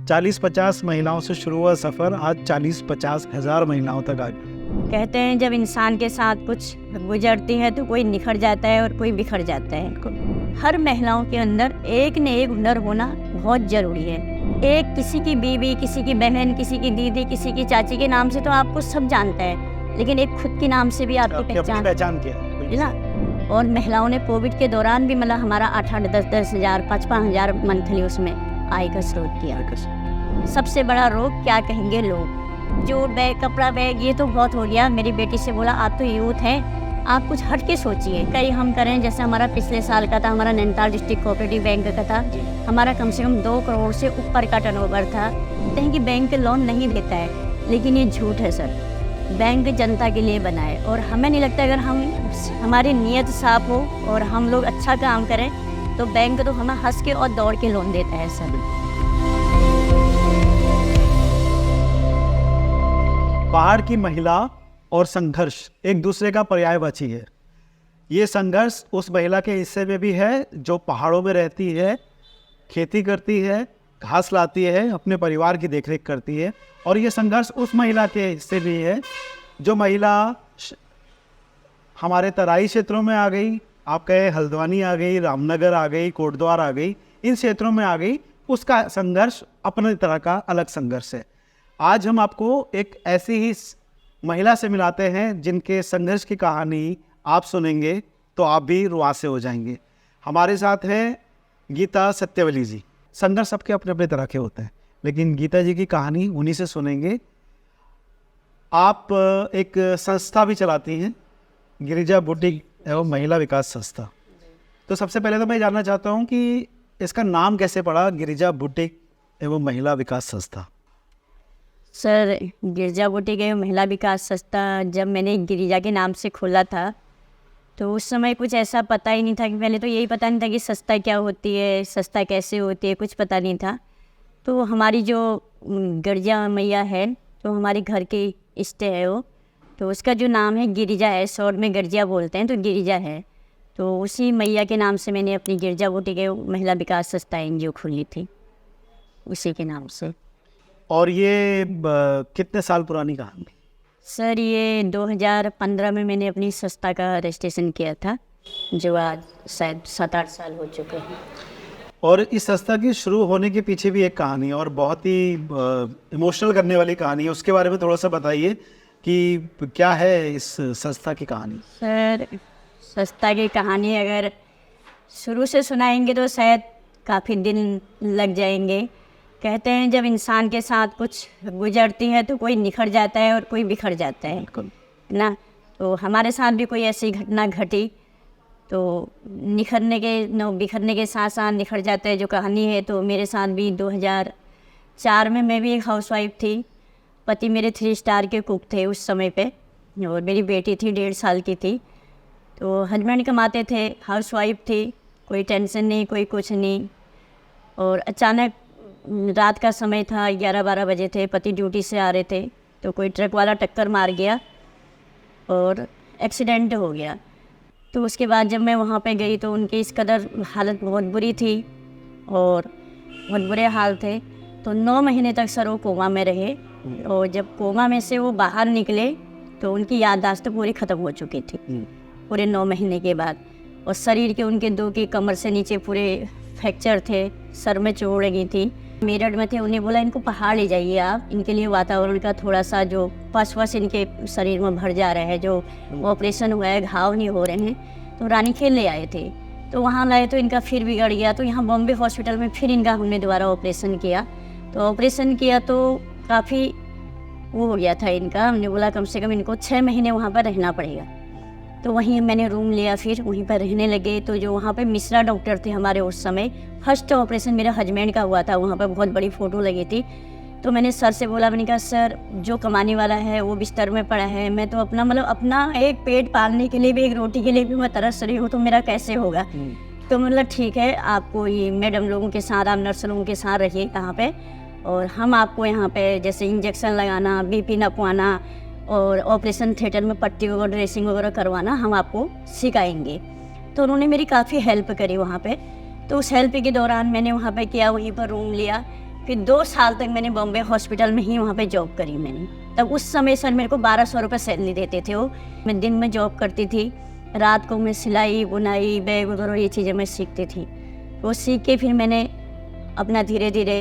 40-50 महिलाओं से शुरू हुआ सफ़र आज 40-50 हज़ार महिलाओं तक आ गया। कहते हैं जब इंसान के साथ कुछ गुजरती है तो कोई निखर जाता है और कोई बिखर जाता है। हर महिलाओं के अंदर एक न एक हुनर होना बहुत ज़रूरी है। एक किसी की बीवी, किसी की बहन, किसी की दीदी, किसी की चाची के नाम से तो आपको सब जानता है, लेकिन एक खुद के नाम से भी आपकी पहचान क्या है ना। और महिलाओं ने कोविड के दौरान भी मतलब हमारा 8-8, 10-10 हज़ार, 5-5 हज़ार मंथली उसमें आय का स्रोत किया। सबसे बड़ा रोग क्या कहेंगे लोग, जो बैग, कपड़ा बैग, ये तो बहुत हो गया। मेरी बेटी से बोला आप तो यूथ हैं, आप कुछ हट के सोचिए, कहीं हम करें। जैसे हमारा पिछले साल का था, हमारा नैनीताल डिस्ट्रिक्ट कोऑपरेटिव बैंक का था, हमारा कम से कम 2 करोड़ से ऊपर का टर्नओवर था। कहते हैं कि बैंक लोन नहीं देता है, लेकिन ये झूठ है सर। बैंक जनता के लिए बना है और हमें नहीं लगता अगर हमारी नीयत साफ हो और हम लोग अच्छा काम करें तो बैंक तो हमें हंस के और दौड़ के लोन देता है सर। पहाड़ की महिला और संघर्ष एक दूसरे का पर्यायवाची है। ये संघर्ष उस महिला के हिस्से में भी है जो पहाड़ों में रहती है, खेती करती है, घास लाती है, अपने परिवार की देखरेख करती है। और ये संघर्ष उस महिला के हिस्से भी है जो महिला हमारे तराई क्षेत्रों में आ गई, आप कहे हल्द्वानी आ गई, रामनगर आ गई, कोटद्वार आ गई, इन क्षेत्रों में आ गई। उसका संघर्ष अपने तरह का अलग संघर्ष है। आज हम आपको एक ऐसी ही महिला से मिलाते हैं जिनके संघर्ष की कहानी आप सुनेंगे तो आप भी रुआसे हो जाएंगे। हमारे साथ हैं गीता सत्यवली जी। संघर्ष सबके अपने अपने तरह के होते हैं, लेकिन गीता जी की कहानी उन्हीं से सुनेंगे। आप एक संस्था भी चलाती हैं, गिरिजा बुटीक एवं महिला विकास संस्था। तो सबसे पहले तो मैं जानना चाहता हूं कि इसका नाम कैसे पड़ा, गिरिजा बुटीक एवं महिला विकास संस्था? सर, गिरिजा बुटीक एवं महिला विकास संस्था जब मैंने गिरिजा के नाम से खोला था तो उस समय कुछ ऐसा पता ही नहीं था कि पहले तो यही पता नहीं था कि संस्था क्या होती है, संस्था कैसे होती है, कुछ पता नहीं था। तो हमारी जो गिरिजा मैया है तो हमारे घर के इष्ट है वो, तो उसका जो नाम है गिरिजा है, शॉर्ट में गिरिजा बोलते हैं तो गिरिजा है। तो उसी मैया के नाम से मैंने अपनी गिरिजा बुटीक एवं महिला विकास संस्था NGO खोली थी, उसी के नाम से। और ये कितने साल पुरानी कहानी? सर, ये 2015 में मैंने अपनी संस्था का रजिस्ट्रेशन किया था, जो आज शायद 7-8 साल हो चुके हैं। और इस संस्था की शुरू होने के पीछे भी एक कहानी और बहुत ही इमोशनल करने वाली कहानी है, उसके बारे में थोड़ा सा बताइए कि क्या है इस संस्था की कहानी? सर, संस्था की कहानी अगर शुरू से सुनाएंगे तो शायद काफ़ी दिन लग जाएंगे। कहते हैं जब इंसान के साथ कुछ गुजरती है तो कोई निखर जाता है और कोई बिखर जाता है ना। तो हमारे साथ भी कोई ऐसी घटना घटी तो बिखरने के साथ साथ निखर जाता है जो कहानी है। तो मेरे साथ भी 2004 में मैं भी एक हाउसवाइफ थी। पति मेरे 3 स्टार के कुक थे उस समय पे, और मेरी बेटी थी 1.5 साल की थी। तो हस्बैंड कमाते थे, हाउसवाइफ थी, कोई टेंशन नहीं, कोई कुछ नहीं। और अचानक रात का समय था, 11-12 बजे थे, पति ड्यूटी से आ रहे थे तो कोई ट्रक वाला टक्कर मार गया और एक्सीडेंट हो गया। तो उसके बाद जब मैं वहाँ पे गई तो उनकी इस कदर हालत बहुत बुरी थी और बहुत बुरे हाल थे। तो 9 महीने तक सर वो कोमा में रहे, और जब कोमा में से वो बाहर निकले तो उनकी याददाश्त पूरी ख़त्म हो चुकी थी पूरे 9 महीने के बाद। और शरीर के उनके 2 की कमर से नीचे पूरे फ्रैक्चर थे, सर में चोट लगी थी। मेरठ में थे, उन्हें बोला इनको पहाड़ ले जाइए आप, इनके लिए वातावरण का थोड़ा सा जो पस इनके शरीर में भर जा रहा है, जो ऑपरेशन हुआ है, घाव नहीं हो रहे हैं। तो रानीखेत ले आए थे, तो वहाँ लाए तो इनका फिर बिगड़ गया। तो यहाँ बॉम्बे हॉस्पिटल में फिर इनका हमने दोबारा ऑपरेशन किया। तो ऑपरेशन किया तो काफ़ी वो हो गया था इनका। हमने बोला कम से कम इनको 6 महीने वहाँ पर रहना पड़ेगा। तो वहीं मैंने रूम लिया, फिर वहीं पर रहने लगे। तो जो वहाँ पे मिश्रा डॉक्टर थे हमारे उस समय, फर्स्ट ऑपरेशन मेरे हस्बैंड का हुआ था, वहाँ पर बहुत बड़ी फ़ोटो लगी थी। तो मैंने सर से बोला, मैंने कहा सर जो कमाने वाला है वो बिस्तर में पड़ा है, मैं तो अपना एक पेट पालने के लिए भी, एक रोटी के लिए भी मैं तरस रही हूँ, तो मेरा कैसे होगा। तो मतलब ठीक है, आपको ये मैडम लोगों के साथ, आप नर्स लोगों के साथ रहिए यहाँ पे, और हम आपको यहाँ पे जैसे इंजेक्शन लगाना, BP नपवाना और ऑपरेशन थिएटर में पट्टी वगैरह, ड्रेसिंग वगैरह करवाना हम आपको सिखाएंगे। तो उन्होंने मेरी काफ़ी हेल्प करी वहाँ पे। तो उस हेल्प के दौरान मैंने वहाँ पे किया, वहीं पर रूम लिया। फिर 2 साल तक मैंने बॉम्बे हॉस्पिटल में ही वहाँ पे जॉब करी मैंने। तब उस समय सर मेरे को 1200 रुपये सैलरी देते थे वो। मैं दिन में जॉब करती थी, रात को मैं सिलाई बुनाई बैग वगैरह ये चीज़ें मैं सीखती थी। वो सीख के फिर मैंने अपना धीरे धीरे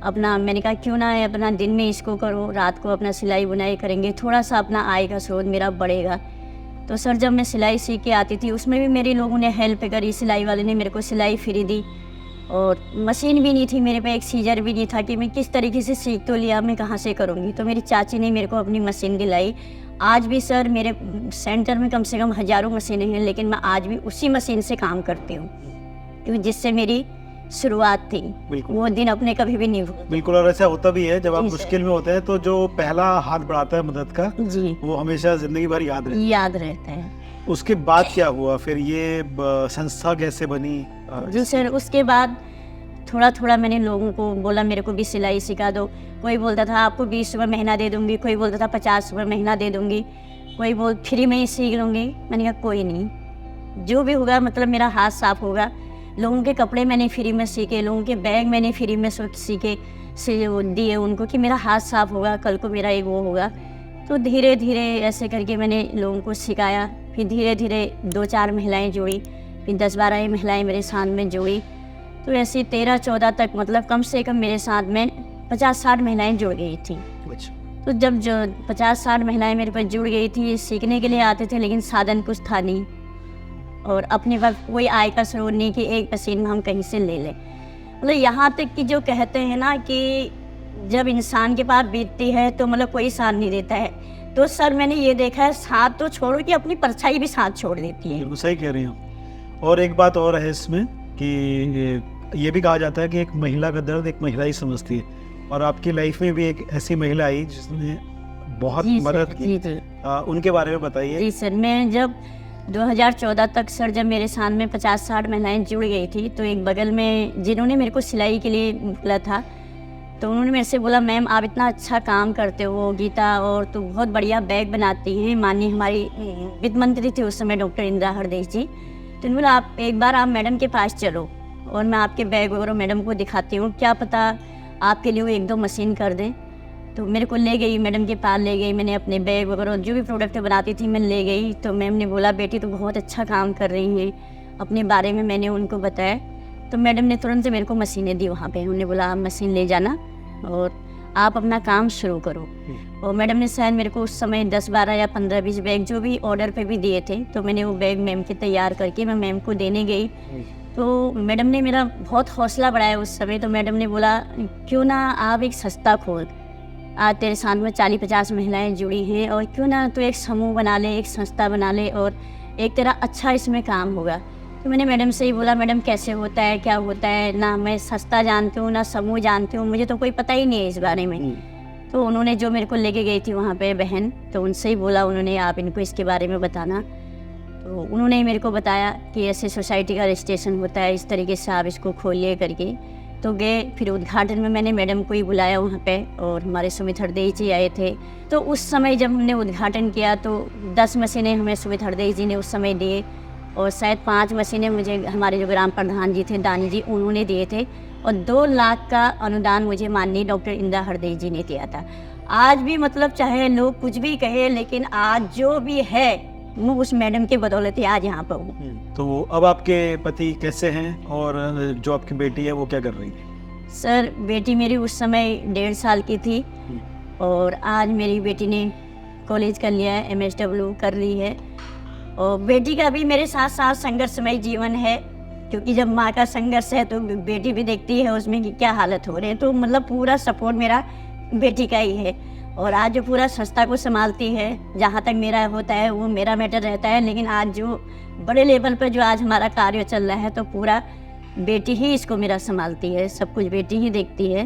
अपना मैंने कहा क्यों ना है अपना दिन में इसको करो, रात को अपना सिलाई बुनाई करेंगे, थोड़ा सा अपना आय का स्रोत मेरा बढ़ेगा। तो सर जब मैं सिलाई सीख के आती थी उसमें भी मेरे लोगों ने हेल्प करी, सिलाई वाले ने मेरे को सिलाई फ्री दी। और मशीन भी नहीं थी मेरे पे, एक सीजर भी नहीं था कि मैं किस तरीके से सीख तो लिया, मैं कहाँ से करूँगी। तो मेरी चाची ने मेरे को अपनी मशीन दिलाई। आज भी सर मेरे सेंटर में कम से कम हज़ारों मशीनें हैं, लेकिन मैं आज भी उसी मशीन से काम करती हूँ क्योंकि जिससे मेरी शुरुआत थी। वो दिन अपने कभी भी नहीं भूल। बिल्कुल, और ऐसा होता भी है जब आप जी सर। मुश्किल में होते हैं तो जो पहला हाथ बढ़ाता है मदद का जी, वो हमेशा जिंदगी भर याद रहता याद रहता है। है। उसके बाद क्या हुआ फिर, ये संस्था कैसे बनी? जी सर, उसके बाद थोड़ा थोड़ा मैंने लोगों को बोला मेरे को भी सिलाई सिखा दो। कोई बोलता था आपको 20 रुपये महीना दे दूँगी, कोई बोलता था 50 रुपये महीना दे दूँगी, कोई बोल फ्री में ही सीख लूँगी। मैंने कहा कोई नहीं, जो भी होगा मतलब मेरा हाथ साफ होगा। लोगों के कपड़े मैंने फ्री में सीखे, लोगों के बैग मैंने फ्री में सीखे दिए उनको कि मेरा हाथ साफ होगा, कल को मेरा एक वो होगा। तो धीरे धीरे ऐसे करके मैंने लोगों को सिखाया। फिर धीरे धीरे 2-4 महिलाएं जुड़ी, फिर 10-12 महिलाएं मेरे साथ में जुड़ी। तो ऐसे 13-14 तक मतलब कम से कम मेरे साथ में 50-60 महिलाएं जुड़ गई थी। अच्छा। तो जब जो 50-60 महिलाएं मेरे पास जुड़ गई थी, सीखने के लिए आते थे, लेकिन साधन कुछ था नहीं और अपने पास कोई आय का स्रोत नहीं कि एक मशीन में हम कहीं से ले लें। मतलब यहाँ तक कि जो कहते हैं ना कि जब इंसान के पास बीतती है तो मतलब कोई साथ नहीं देता है। तो सर मैंने ये देखा है, साथ तो छोड़ो कि अपनी परछाई भी साथ छोड़ देती है। बिल्कुल सही कह रही हूँ। और एक बात और है इसमें कि ये भी कहा जाता है कि एक महिला का दर्द एक महिला ही समझती है, और आपकी लाइफ में भी एक ऐसी महिला आई जिसने बहुत जी सर, मदद की। जी जी। उनके बारे में बताइए। जी सर, मैं जब 2014 तक सर जब मेरे साथ में 50-60 महिलाएं जुड़ गई थी, तो एक बगल में जिन्होंने मेरे को सिलाई के लिए बोला था, तो उन्होंने मेरे से बोला मैम आप इतना अच्छा काम करते हो गीता, और तो बहुत बढ़िया बैग बनाती हैं। माननीय हमारी वित्त मंत्री थी उस समय डॉक्टर इंदिरा हरदेश जी। तो उन्होंने बोला आप एक बार आप मैडम के पास चलो और मैं आपके बैग वगैरह मैडम को दिखाती हूँ, क्या पता आपके लिए वो 1-2 मशीन कर दें। तो मेरे को ले गई, मैडम के पास ले गई। मैंने अपने बैग वगैरह जो भी प्रोडक्ट बनाती थी मैं ले गई। तो मैम ने बोला बेटी तो बहुत अच्छा काम कर रही हैं, अपने बारे में मैंने उनको बताया। तो मैडम ने तुरंत मेरे को मशीनें दी वहाँ पे। उन्होंने बोला आप मशीन ले जाना और आप अपना काम शुरू करो। और मैडम ने शायद मेरे को उस समय 10-12 या 15-20 बैग जो भी ऑर्डर पे भी दिए थे, तो मैंने वो बैग मैम के तैयार करके मैं मैम को देने गई। तो मैडम ने मेरा बहुत हौसला बढ़ाया उस समय। तो मैडम ने बोला क्यों ना आप एक संस्था खोल, आज तेरे साथ में 40-50 महिलाएं जुड़ी हैं, और क्यों ना तो एक समूह बना ले, एक संस्था बना ले और एक तेरा अच्छा इसमें काम होगा। तो मैंने मैडम से ही बोला मैडम कैसे होता है, क्या होता है, ना मैं संस्था जानती हूँ ना समूह जानती हूँ, मुझे तो कोई पता ही नहीं है इस बारे में। तो उन्होंने जो मेरे को लेके गई थी वहाँ पे बहन, तो उनसे ही बोला उन्होंने आप इनको इसके बारे में बताना। तो उन्होंने मेरे को बताया कि ऐसे सोसाइटी का रजिस्ट्रेशन होता है, इस तरीके से आप इसको खोलिए करके। तो गए, फिर उद्घाटन में मैंने मैडम को ही बुलाया वहाँ पे, और हमारे सुमित हरदेई जी आए थे। तो उस समय जब हमने उद्घाटन किया तो 10 मशीनें हमें सुमित हरदेई जी ने उस समय दिए, और शायद 5 मशीनें मुझे हमारे जो ग्राम प्रधान जी थे दानी जी उन्होंने दिए थे, और 2 लाख का अनुदान मुझे माननीय डॉक्टर इंदिरा हरदेई जी ने दिया था। आज भी मतलब चाहे लोग कुछ भी कहे, लेकिन आज जो भी है वो उस मैडम के बदौलत ही आज यहाँ पर हूँ। तो अब आपके पति कैसे हैं, और जो आपकी बेटी है वो क्या कर रही है? सर बेटी मेरी उस समय 1.5 साल की थी, और आज मेरी बेटी ने कॉलेज कर लिया है, MSW कर रही है। और बेटी का भी मेरे साथ साथ संघर्षमय जीवन है, क्योंकि जब माँ का संघर्ष है तो बेटी भी देखती है उसमें कि क्या हालत हो रही है। तो मतलब पूरा सपोर्ट मेरा बेटी का ही है, और आज जो पूरा संस्था को संभालती है, जहाँ तक मेरा होता है वो मेरा मैटर रहता है, लेकिन आज जो बड़े लेवल पर जो आज हमारा कार्य चल रहा है तो पूरा बेटी ही इसको मेरा संभालती है, सब कुछ बेटी ही देखती है।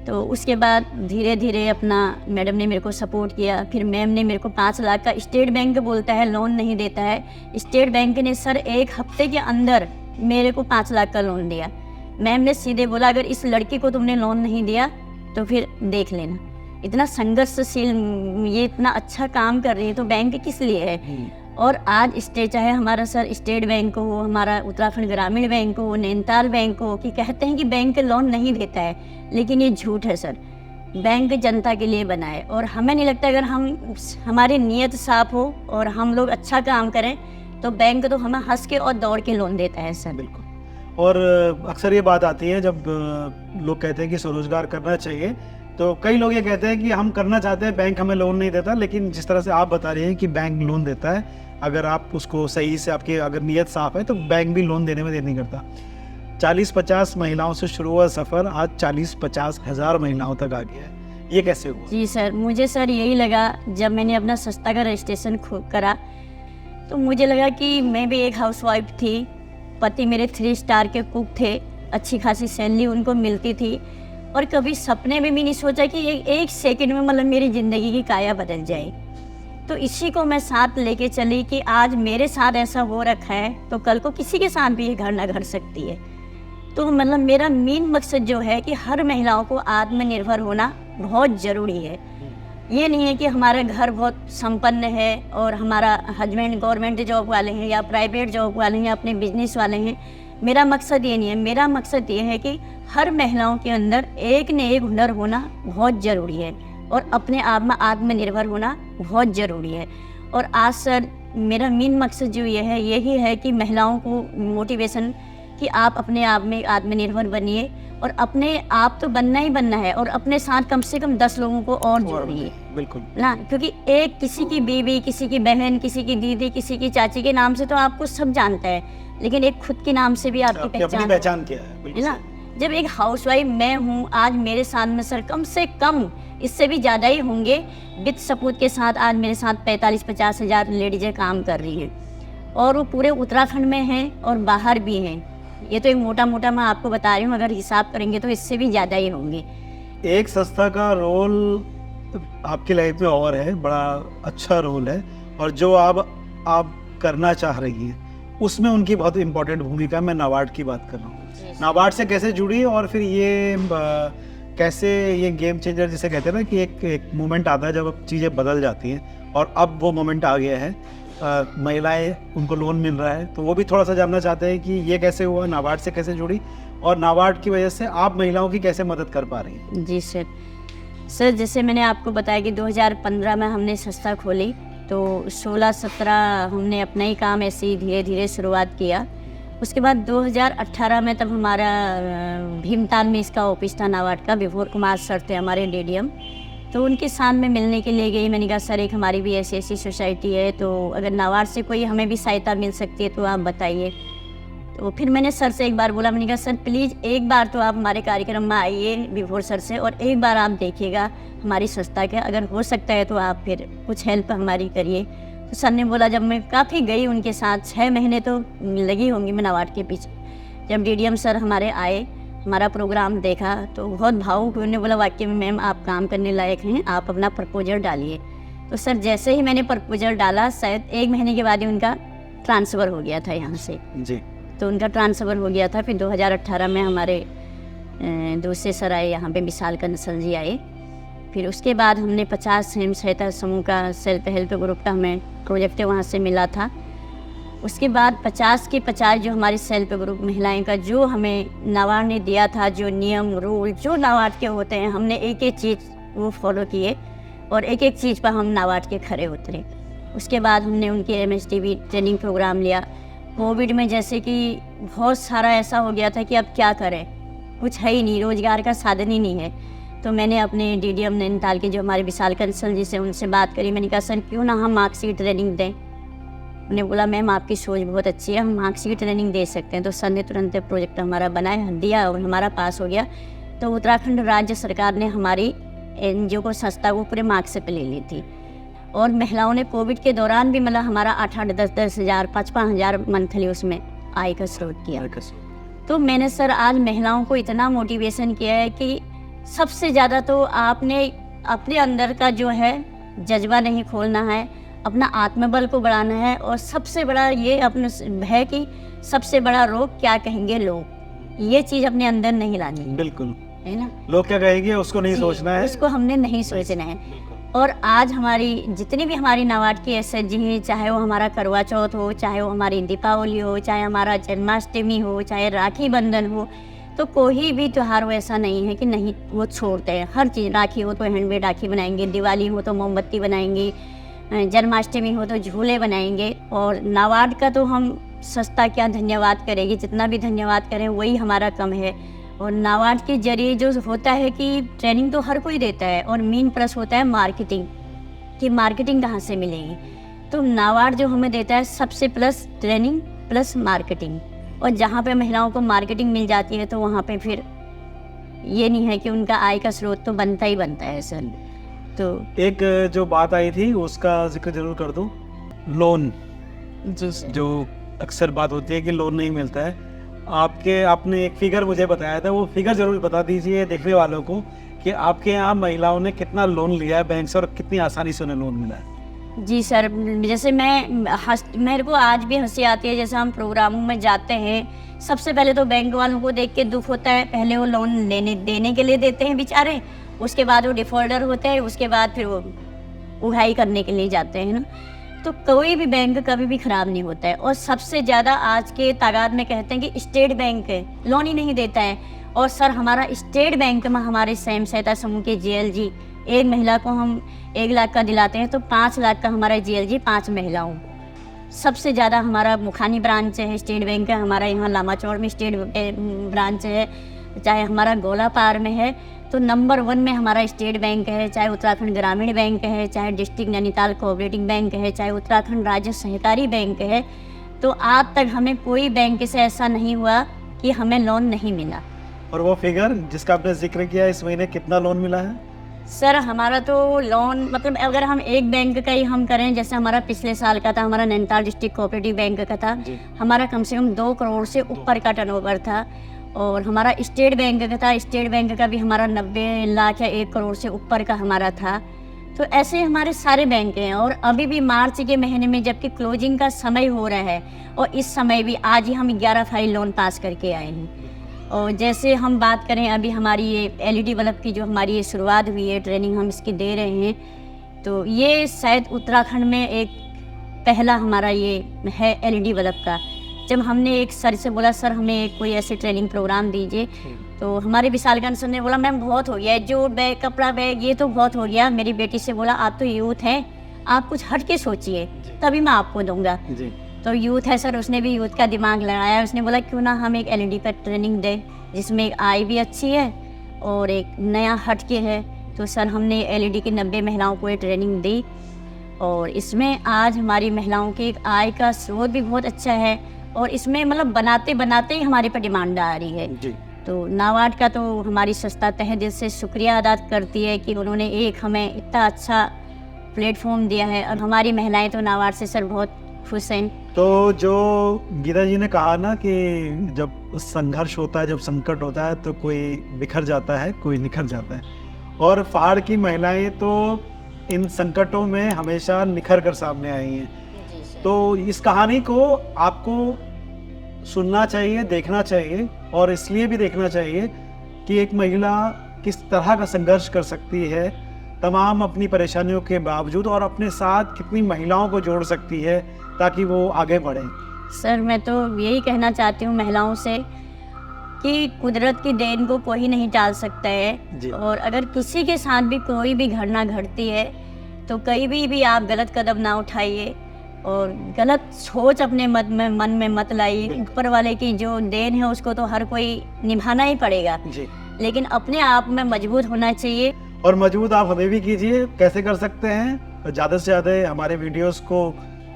तो उसके बाद धीरे धीरे अपना मैडम ने मेरे को सपोर्ट किया। फिर मैम ने मेरे को 5 लाख का, स्टेट बैंक बोलता है लोन नहीं देता है, स्टेट बैंक ने सर 1 हफ्ते के अंदर मेरे को 5 लाख का लोन दिया। मैम ने सीधे बोला अगर इस लड़की को तुमने लोन नहीं दिया तो फिर देख लेना। इतना संघर्षशील, ये इतना अच्छा काम कर रही है तो बैंक किस लिए है। और आज स्टेट, चाहे हमारा सर स्टेट बैंक हो, हमारा उत्तराखंड ग्रामीण बैंक हो, नैनीताल बैंक हो, कि कहते हैं कि बैंक लोन नहीं देता है, लेकिन ये झूठ है सर। बैंक जनता के लिए बना है, और हमें नहीं लगता अगर हमारी नीयत साफ हो और हम लोग अच्छा काम करें तो बैंक तो हमें हंस के और दौड़ के लोन देता है सर। बिल्कुल। और अक्सर ये बात आती है जब लोग कहते हैं कि स्वरोजगार करना चाहिए, तो कई लोग ये कहते हैं कि हम करना चाहते हैं, बैंक हमें लोन नहीं देता। लेकिन जिस तरह से आप बता रहे हैं कि बैंक लोन देता है, अगर आप उसको सही से, आपकी अगर नीयत साफ है, तो बैंक भी लोन देने में देर नहीं करता। 40-50 महिलाओं से शुरू हुआ सफ़र आज 40-50 हज़ार महिलाओं तक आ गया है। ये कैसे हुआ? जी सर, मुझे सर यही लगा जब मैंने अपना संस्था का रजिस्ट्रेशन करा, तो मुझे लगा कि मैं भी एक हाउसवाइफ थी, पति मेरे 3 स्टार के कुक थे, अच्छी खासी सैलरी उनको मिलती थी, और कभी सपने में भी नहीं सोचा कि एक सेकंड में मतलब मेरी ज़िंदगी की काया बदल जाए। तो इसी को मैं साथ लेके चली कि आज मेरे साथ ऐसा हो रखा है तो कल को किसी के साथ भी ये घटना घट सकती है। तो मतलब मेरा मेन मकसद जो है कि हर महिलाओं को आत्मनिर्भर होना बहुत ज़रूरी है। ये नहीं है कि हमारा घर बहुत संपन्न है और हमारा हस्बैंड गवर्नमेंट जॉब वाले हैं या प्राइवेट जॉब वाले हैं या अपने बिजनेस वाले हैं। मेरा मकसद ये नहीं है, मेरा मकसद ये है कि हर महिलाओं के अंदर एक न एक हुनर होना बहुत ज़रूरी है और अपने आप में आत्मनिर्भर होना बहुत ज़रूरी है। और आज सर मेरा मेन मकसद जो ये है, यही है कि महिलाओं को मोटिवेशन कि आप अपने आप में आत्मनिर्भर बनिए, और अपने आप तो बनना ही बनना है, और अपने साथ कम से कम 10 लोगों को और जोड़िए। बिल्कुल ना, क्योंकि एक किसी की बीवी, किसी की बहन, किसी की दीदी, किसी की चाची के नाम से तो आपको सब जानता है, लेकिन एक खुद के नाम से भी आपकी अपनी पहचान क्या है? बिल्कुल ना। जब एक हाउसवाइफ मैं हूँ, आज मेरे साथ में सर कम से कम इससे भी ज़्यादा ही होंगे विद सपूत के साथ, आज मेरे साथ 45-50 हज़ार लेडीज़ें काम कर रही हैं, और वो पूरे उत्तराखंड में हैं और बाहर भी हैं। ये तो एक मोटा मोटा मैं आपको बता रही हूँ, अगर हिसाब करेंगे तो इससे भी ज़्यादा ही होंगे। एक संस्था का रोल आपकी लाइफ में और है, बड़ा अच्छा रोल है, और जो आप करना चाह रही हैं उसमें उनकी बहुत इम्पोर्टेंट भूमिका है। मैं नाबार्ड की बात कर रहा हूँ। नाबार्ड से कैसे जुड़ी, और फिर ये कैसे ये गेम चेंजर जिसे कहते हैं ना कि एक मोमेंट आता है जब चीज़ें बदल जाती हैं, और अब वो मोमेंट आ गया है, महिलाएं उनको लोन मिल रहा है, तो वो भी थोड़ा सा जानना चाहते हैं कि ये कैसे हुआ, नाबार्ड से कैसे जुड़ी, और नाबार्ड की वजह से आप महिलाओं की कैसे मदद कर पा रही हैं? जी सर, जैसे मैंने आपको बताया कि 2015 में हमने संस्था खोली, तो 16-17 हमने अपना ही काम ऐसे ही धीरे धीरे शुरुआत किया। उसके बाद 2018 में तब हमारा भीमताल में इसका ऑफिस था नाबार्ड का, विभोर कुमार सर थे हमारे डीडीएम, तो उनके साथ में मिलने के लिए गई। मैंने कहा सर एक हमारी भी ऐसी सोसाइटी है, तो अगर नाबार्ड से कोई हमें भी सहायता मिल सकती है तो आप बताइए। तो फिर मैंने सर से एक बार बोला, मैंने कहा सर प्लीज़ एक बार तो आप हमारे कार्यक्रम में आइए विभोर सर से, और एक बार आप देखिएगा हमारी संस्था के, अगर हो सकता है तो आप फिर कुछ हेल्प हमारी करिए। तो सर ने बोला, जब मैं काफ़ी गई उनके साथ, 6 महीने तो लगी होंगी मैं नाबार्ड के पीछे। जब डीडीएम सर हमारे आए, हमारा प्रोग्राम देखा तो बहुत भावुक हुए। उन्होंने बोला वाकई में मैम आप काम करने लायक हैं, आप अपना प्रपोजल डालिए। तो सर जैसे ही मैंने प्रपोजल डाला, शायद 1 महीने के बाद ही उनका ट्रांसफ़र हो गया था यहाँ से जी। तो उनका ट्रांसफ़र हो गया था। फिर 2018 में हमारे दूसरे सर आए यहाँ पे, विशाल कंसल जी आए। फिर उसके बाद हमने 50 स्वयं सहायता समूह का सेल्फ हेल्प ग्रुप का हमें प्रोजेक्ट वहाँ से मिला था। उसके बाद 50 के 50 जो हमारी सेल्फ ग्रुप महिलाएं का जो हमें नाबार्ड ने दिया था, जो नियम रूल जो नाबार्ड के होते हैं, हमने एक एक चीज़ वो फॉलो किए और एक एक चीज़ पर हम नाबार्ड के खड़े उतरे। उसके बाद हमने उनके MSTV ट्रेनिंग प्रोग्राम लिया। कोविड में जैसे कि बहुत सारा ऐसा हो गया था कि अब क्या करें, कुछ है ही नहीं, रोज़गार का साधन ही नहीं है। तो मैंने अपने डीडीएम नैनीताल के जो हमारे विशाल कंसल जी से उनसे बात करी। मैंने कहा सर क्यों ना हम मार्कशीट ट्रेनिंग दें। उन्होंने बोला मैम आपकी सोच बहुत अच्छी है, हम मार्कशीट ट्रेनिंग दे सकते हैं। तो सर ने तुरंत प्रोजेक्ट हमारा बनाया, दिया और हमारा पास हो गया। तो उत्तराखंड राज्य सरकार ने हमारी NGO को संस्था को पूरे मार्क्स पे ले ली थी। और महिलाओं ने कोविड के दौरान भी मतलब हमारा 8-8, 10-10 हज़ार, 5-5 हज़ार मंथली उसमें आय का स्रोत किया। तो मैंने सर आज महिलाओं को इतना मोटिवेशन किया है कि सबसे ज़्यादा तो आपने अपने अंदर का जो है जज्बा नहीं खोलना है, अपना आत्मबल को बढ़ाना है। और सबसे बड़ा ये अपने है कि सबसे बड़ा रोग क्या कहेंगे लोग, ये चीज़ अपने अंदर नहीं लानी है। बिल्कुल, है ना, लोग क्या कहेंगे उसको नहीं सोचना है, उसको हमने नहीं सोचना है। और आज हमारी जितनी भी हमारी नाबार्ड की एसएचजी हैं, चाहे वो हमारा करवा चौथ हो, चाहे वो हमारी दीपावली हो, चाहे हमारा जन्माष्टमी हो, चाहे राखी बंधन हो, तो कोई भी त्यौहार वो ऐसा नहीं है कि नहीं वो छोड़ते हैं। हर चीज़, राखी हो तो हैंडमेड राखी बनाएंगे, दिवाली हो तो मोमबत्ती बनाएंगे, जन्माष्टमी हो तो झूले बनाएंगे। और नाबार्ड का तो हम सस्ता क्या धन्यवाद करेंगे, जितना भी धन्यवाद करें वही हमारा कम है। और नाबार्ड के जरिए जो होता है कि ट्रेनिंग तो हर कोई देता है, और मेन प्लस होता है मार्केटिंग, कि मार्केटिंग कहाँ से मिलेगी। तो नाबार्ड जो हमें देता है सबसे प्लस ट्रेनिंग प्लस मार्केटिंग। और जहाँ पे महिलाओं को मार्केटिंग मिल जाती है तो वहाँ पे फिर ये नहीं है कि उनका आय का स्रोत तो बनता ही बनता है सर। तो एक जो बात आई थी उसका जिक्र जरूर कर दूं, लोन, जो अक्सर बात होती है कि लोन नहीं मिलता है। आपने एक फिगर मुझे बताया था, वो फिगर जरूर बता दीजिए देखने वालों को कि आपके यहाँ महिलाओं ने कितना लोन लिया है बैंक से और कितनी आसानी से उन्हें लोन मिला है। जी सर, जैसे मेरे को आज भी हंसी आती है, जैसे हम प्रोग्रामों में जाते हैं, सबसे पहले तो बैंक वालों को देख के दुख होता है। पहले वो लोन देने के लिए देते हैं बेचारे, उसके बाद वो डिफॉल्टर होते हैं, उसके बाद फिर वो उड़ाई करने के लिए जाते हैं ना। तो कोई भी बैंक कभी भी ख़राब नहीं होता है। और सबसे ज़्यादा आज के तादाद में कहते हैं कि स्टेट बैंक लोन ही नहीं देता है। और सर हमारा स्टेट बैंक में हमारे स्वयं सहायता समूह के जीएलजी, एक महिला को हम 1 लाख का दिलाते हैं तो 5 लाख का हमारा जीएलजी 5 महिलाओं को। सबसे ज़्यादा हमारा मुखानी ब्रांच है स्टेट बैंक का, हमारा यहाँ लामाचौड़ में स्टेट ब्रांच है, चाहे हमारा गोलापार में है तो नंबर 1 में हमारा स्टेट बैंक है, चाहे उत्तराखंड ग्रामीण बैंक है, चाहे डिस्ट्रिक्ट नैनीताल कोऑपरेटिव बैंक है, चाहे उत्तराखंड राज्य सहकारी बैंक है। तो आज तक हमें कोई बैंक से ऐसा नहीं हुआ कि हमें लोन नहीं मिला। और वो फिगर जिसका आपने जिक्र किया, इस महीने कितना लोन मिला है? सर हमारा तो लोन मतलब अगर हम एक बैंक का ही हम करें, जैसे हमारा पिछले साल का था, हमारा नैनीताल डिस्ट्रिक्ट कोऑपरेटिव बैंक का था, हमारा कम से कम 2 करोड़ से ऊपर का टर्नओवर था। और हमारा स्टेट बैंक का था, स्टेट बैंक का भी हमारा 90 लाख या 1 करोड़ से ऊपर का हमारा था। तो ऐसे हमारे सारे बैंक हैं। और अभी भी मार्च के महीने में जबकि क्लोजिंग का समय हो रहा है, और इस समय भी आज ही हम 11 फाइल लोन पास करके आए हैं। और जैसे हम बात करें अभी हमारी ये एलईडी बल्ब की जो हमारी ये शुरुआत हुई है, ट्रेनिंग हम इसकी दे रहे हैं, तो ये शायद उत्तराखंड में एक पहला हमारा ये है एलईडी बल्ब का। जब हमने एक सर से बोला सर हमें एक कोई ऐसे ट्रेनिंग प्रोग्राम दीजिए, तो हमारे विशालगंज सर ने बोला मैम बहुत हो गया, जूट बैग, कपड़ा बैग, ये तो बहुत हो गया। मेरी बेटी से बोला आप तो यूथ हैं, आप कुछ हट के सोचिए तभी मैं आपको दूंगा। तो यूथ है सर, उसने भी यूथ का दिमाग लगाया, उसने बोला क्यों ना हम एक एलईडी पर ट्रेनिंग दें जिसमें एक आय भी अच्छी है और एक नया हट के है। तो सर हमने एलईडी की 90 महिलाओं को ये ट्रेनिंग दी, और इसमें आज हमारी महिलाओं की एक आय का स्रोत भी बहुत अच्छा है। और इसमें मतलब बनाते बनाते ही हमारे पर डिमांड आ रही है जी। तो नाबार्ड का तो हमारी संस्था तहे दिल से शुक्रिया अदा करती है कि उन्होंने एक हमें इतना अच्छा प्लेटफॉर्म दिया है, और हमारी महिलाएं तो नाबार्ड से सर बहुत खुश हैं। तो जो गीता जी ने कहा ना कि जब संघर्ष होता है, जब संकट होता है तो कोई बिखर जाता है, कोई निखर जाता है, और पहाड़ की महिलाएं तो इन संकटों में हमेशा निखर कर सामने आई हैं। तो इस कहानी को आपको सुनना चाहिए, देखना चाहिए, और इसलिए भी देखना चाहिए कि एक महिला किस तरह का संघर्ष कर सकती है तमाम अपनी परेशानियों के बावजूद, और अपने साथ कितनी महिलाओं को जोड़ सकती है ताकि वो आगे बढ़ें। सर मैं तो यही कहना चाहती हूँ महिलाओं से कि कुदरत की देन को कोई नहीं टाल सकता है, और अगर किसी के साथ भी कोई भी घटना घटती है तो कहीं भी आप गलत कदम ना उठाइए, और गलत सोच अपने मन में मत लाइए। ऊपर वाले की जो देन है उसको तो हर कोई निभाना ही पड़ेगा जी। लेकिन अपने आप में मजबूत होना चाहिए। और मजबूत आप हमें भी कीजिए। कैसे कर सकते हैं? ज़्यादा से ज़्यादा हमारे वीडियोस को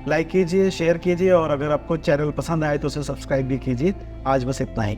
लाइक कीजिए, शेयर कीजिए, और अगर आपको चैनल पसंद आए तो उसे सब्सक्राइब भी कीजिए। आज बस इतना ही।